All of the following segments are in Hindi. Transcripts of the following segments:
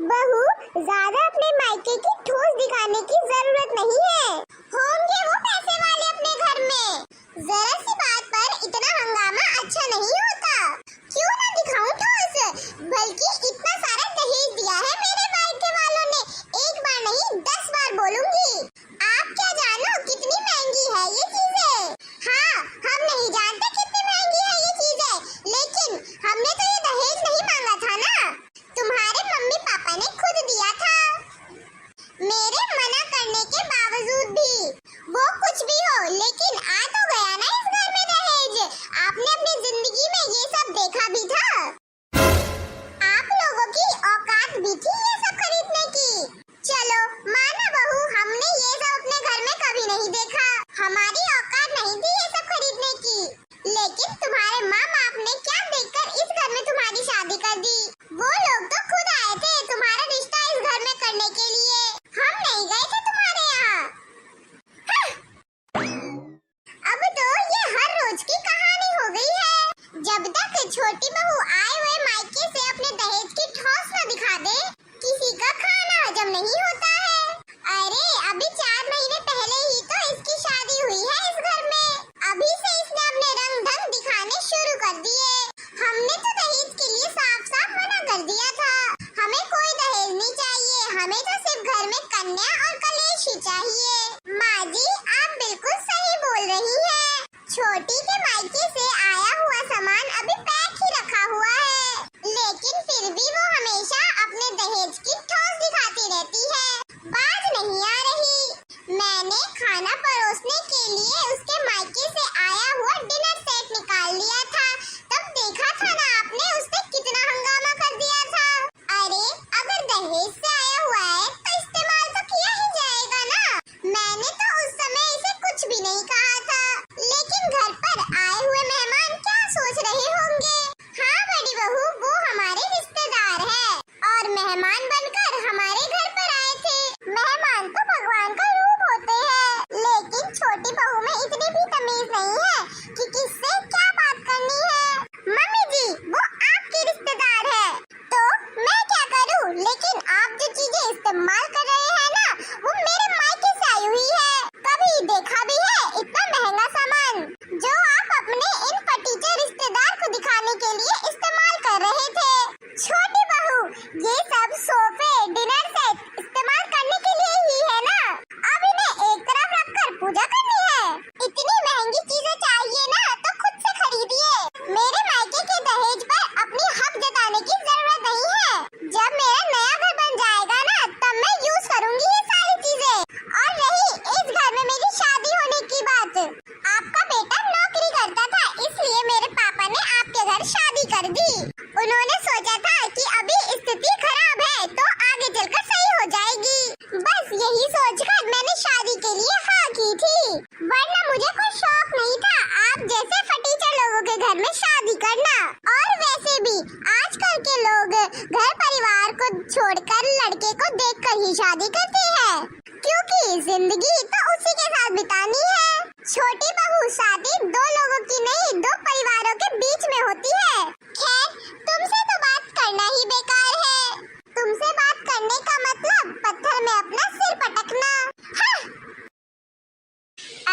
बहू, ज्यादा अपने मायके की ठोस दिखाने की जरूरत नहीं है। होंगे वो पैसे वाले अपने घर में। जरा सी बात पर इतना हंगामा अच्छा नहीं होता। क्यों ना दिखाऊं ठोस? बल्कि इतना सारा दहेज दिया है मेरे मायके वालों ने। एक बार नहीं 10 बार बोलूंगी। आप क्या जानो कितनी महंगी है ये चीजें। हाँ, हम नहीं जानते कितनी महंगी है ये चीजें, लेकिन हमने तो ये दहेज नहीं मांगा था ना। तुम्हारे मम्मी पापा ने खुद दिया था, मेरे मना करने के बावजूद भी। वो कुछ भी हो, लेकिन आ तो गया ना इस घर में दहेज। आपने अपनी जिंदगी में ये सब देखा भी था? आप लोगों की औकात भी थी ये सब खरीदने की? चलो माना बहू, हमने ये सब अपने घर में कभी नहीं देखा। हमारी औकात नहीं थी ये सब खरीदने की। लेकिन तुम्हारे माँ बाप ने क्या देखकर इस घर में तुम्हारी शादी कर दी? वो लोग तो खुद आए थे तुम्हारा रिश्ता इस घर में करने के लिए। हम नहीं गए थे तुम्हारे यहाँ। अब तो ये हर रोज की कहानी हो गई है। जब तक छोटी बहू आए हुए मायके से अपने दहेज की ठोस न दिखा दे, किसी का खाना हजम नहीं होता है। अरे अभी 4 महीने पहले ही तो इसकी शादी हुई है इस घर में। अभी से इसने अपने रंग ढंग दिखाने शुरू कर दिए। हमने तो दहेज के लिए साफ साफ मना कर दिया था। हमें कोई दहेज नहीं चाहिए, हमें तो सिर्फ घर में कन्या और कलेश ही चाहिए। माँ जी, आप बिल्कुल सही बोल रही हैं। छोटी के मायके से आया हुआ सामान अभी पैक ही रखा हुआ है, लेकिन फिर भी वो हमेशा अपने दहेज की ठोस दिखाती रहती है। बात नहीं आ रही। मैंने खाना परोसने के लिए उसके मायके से आया हुआ डिनर सेट निकाल लिया था, तब देखा था ना आपने उसने कितना हंगामा कर दिया था। अरे अगर दहेज से आया हुआ है तो इस्तेमाल तो किया ही जाएगा ना। मैंने तो उस समय इसे कुछ भी नहीं कहा था, लेकिन घर पर आए हुए मेहमान क्या सोच रहे होंगे? हाँ बड़ी बहू, वो हमारे रिश्तेदार है और मेहमान बनकर हमारे घर पर आए थे। मेहमान तो भगवान का रूप होते हैं, लेकिन छोटी बहू में इतनी भी तमीज नहीं है कि किससे क्या बात करनी है। मम्मी जी, वो आपके रिश्तेदार है तो मैं क्या करूँ? लेकिन आप जो चीजें इस्तेमाल कर रहे हैं ना, वो मेरे मायके से आई हुई है। कभी देखा भी है इतना महंगा सामान जो आप अपने इन फटीचे रिश्तेदार को दिखाने के लिए इस्तेमाल कर रहे थे? छोटी बहू, ये सब सोफे डिनर सेट इस्तेमाल करने के लिए ही है ना। अब इन्हें एक तरफ रखकर पूजा करनी है। इतनी महंगी चीजें चाहिए ना तो खुद से खरीदिए। मेरे मायके के दहेज पर अपनी हक जताने की जरूरत नहीं है। जब मेरा नया घर बन जाएगा ना, तब मैं यूज करूंगी ये सारी चीजें। और रही इस घर में मेरी शादी होने की बात, आपका बेटा नौकरी करता था, इसलिए मेरे पापा ने आपके घर शादी कर दी। उन्होंने सोचा था कि अभी स्थिति खराब है तो आगे चलकर सही हो जाएगी। बस यही सोचकर मैंने शादी के लिए हाँ की थी, वरना मुझे कोई शौक नहीं था आप जैसे फटीचर लोगों के घर में शादी करना। और वैसे भी आजकल के लोग घर परिवार को छोड़कर लड़के को देखकर ही शादी करते हैं, क्योंकि जिंदगी तो उसी के साथ बितानी है। छोटी बहू, शादी 2 लोगों की नहीं 2 परिवारों के बीच में होती है। खैर, तुमसे तो बात करना ही बेकार है। तुमसे बात करने का मतलब पत्थर में अपना सिर पटकना। हाँ।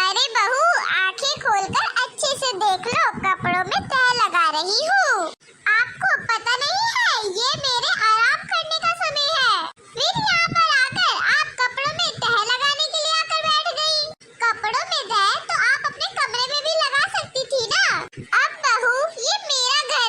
अरे बहू, आंखें खोलकर अच्छे से देख लो, कपड़ों में तह लगा रही हूँ। आपको पता नहीं है ये मेरे आराम करने का समय है, फिर यहाँ पर आकर आप कपड़ों में तह लगाने के लिए आकर बैठ गई। कपड़ों में तह तो आप अपने कमरे में भी लगा सकती थी ना। अब बहू, ये मेरा घर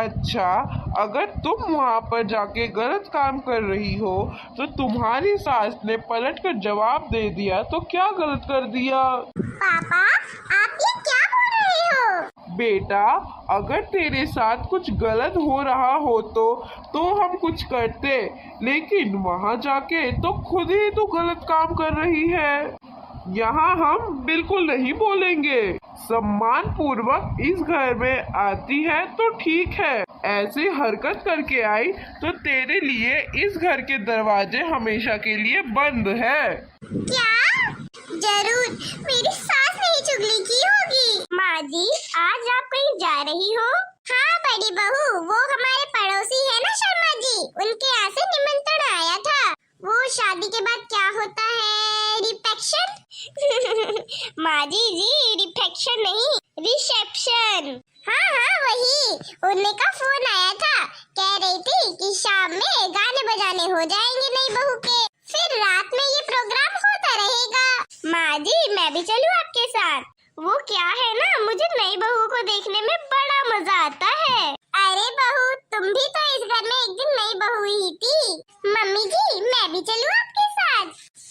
अच्छा, अगर तुम वहाँ पर जाके गलत काम कर रही हो तो तुम्हारी सास ने पलट कर जवाब दे दिया तो क्या गलत कर दिया? पापा, आप ये क्या बोल रहे हो? बेटा, अगर तेरे साथ कुछ गलत हो रहा हो तो हम कुछ करते, लेकिन वहाँ जाके तो खुद ही तू गलत काम कर रही है। यहाँ हम बिल्कुल नहीं बोलेंगे। सम्मान पूर्वक इस घर में आती है तो ठीक है, ऐसी हरकत करके आई तो तेरे लिए इस घर के दरवाजे हमेशा के लिए बंद है। क्या? जरूर मेरी सास ने ही चुगली की होगी। माँ जी, आज आप कहीं जा रही हो? हाँ बड़ी बहू, वो हमारे पड़ोसी है ना शर्मा जी, उनके यहाँ से निमंत्रण आया था। वो शादी के बाद क्या होता है, रिसेप्शन? माँ जी रिसेप्शन नहीं, रिसेप्शन। हाँ वही, उन्हीं का फोन आया था, कह रही थी कि शाम में गाने बजाने हो जाएंगे नई बहू के, फिर रात में ये प्रोग्राम होता रहेगा। माँ जी, मैं भी चलूँ आपके साथ? वो क्या है ना, मुझे नई बहू को देखने में बड़ा मजा आता है। अरे बहू, तुम भी तो इस घर में एक दिन नई बहू ही थी। मम्मी जी, मैं भी चलूँ आपके साथ?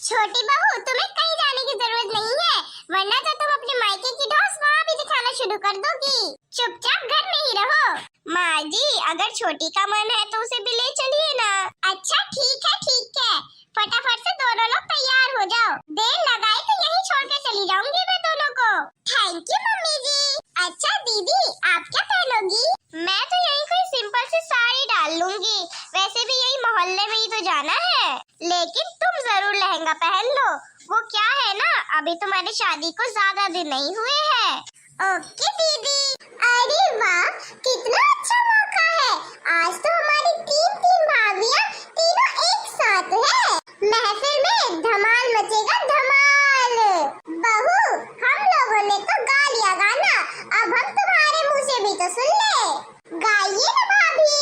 छोटी बहू, तुम्हें कहीं जाने की जरूरत नहीं है, वरना तो तुम अपने मायके की ढोस वहाँ भी दिखाना शुरू कर दोगी। चुपचाप घर में ही रहो। माँ जी, अगर छोटी का मन है तो उसे भी ले चलिए ना। अच्छा ठीक है, फटाफट से दोनों लोग तैयार हो जाओ, देर लगाए तो यहीं छोड़ के चली जाऊंगी मैं दोनों को। थैंक यू मम्मी जी। अच्छा दीदी, आप क्या पहनोगी? मैं तो यही कोई सिंपल सी साड़ी डाल लूंगी, वैसे भी यही मोहल्ले में ही तो जाना है, लेकिन तुम जरूर लहंगा पहन लो। वो क्या है ना, अभी तुम्हारी शादी को ज्यादा दिन नहीं हुए हैं। ओके दीदी। अरे वाह, कितना अच्छा मौका है, आज तो हमारी तीन भाभियां तीनों एक साथ है, महफिल में धमाल मचेगा, धमाल। बहू, हम लोगों ने तो गा लिया गाना, अब हम तुम्हारे मुंह से भी तो सुन ले। गाइए ना भाभी।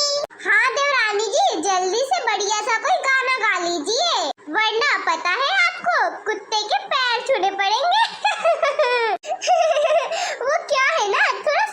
हाँ देवरानी जी, जल्दी से बढ़िया सा कोई गाना गा लीजिए, वरना पता है आपको कुत्ते के पैर छूने पड़ेंगे। वो क्या है ना, थोड़ा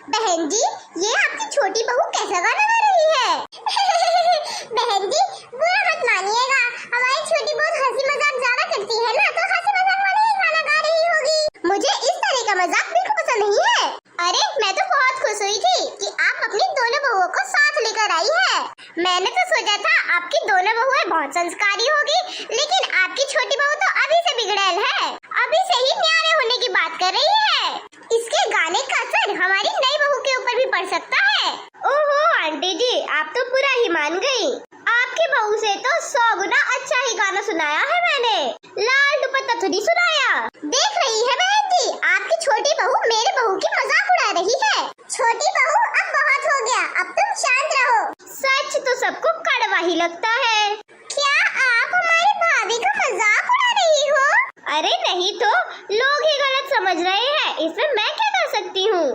बहन जी, ये आपकी छोटी बहू कैसा गाना गा रही है? बहन जी, बुरा मत मानिएगा, हमारी छोटी बहुत हंसी मजाक ज्यादा करती है ना, तो हंसी मजाक वाले ही गाना गा रही होगी। मुझे इस तरह का मजाक बिल्कुल पसंद नहीं है। अरे मैं तो बहुत खुश हुई थी कि आप अपनी दोनों बहुओं को साथ लेकर आई है। मैंने तो सोचा था आपकी दोनों बहुएं बहुत संस्कारी होगी, लेकिन आपकी छोटी बहू तो अभी से बिगड़ैल है, अभी से ही न्यारे होने की बात कर रही है। इसके गाने का असर हमारी नई बहू के ऊपर भी पड़ सकता है। ओहो आंटी जी, आप तो पूरा ही मान गई। आपकी बहू से तो 100 गुना अच्छा ही गाना सुनाया है मैंने, लाल दुपट्टा थोड़ी सुनाया। देख रही है बहन जी, आपकी छोटी बहू मेरे बहू की मजाक उड़ा रही है। छोटी बहू अब बहुत हो गया, अब तुम शांत रहो। सच तो सबको कड़वा ही लगता है। क्या आप हमारी भाभी का मजाक उड़ा रही हो? अरे नहीं तो, लोग ही गलत समझ रहे हैं, इसमें मैं क्या कर सकती हूँ।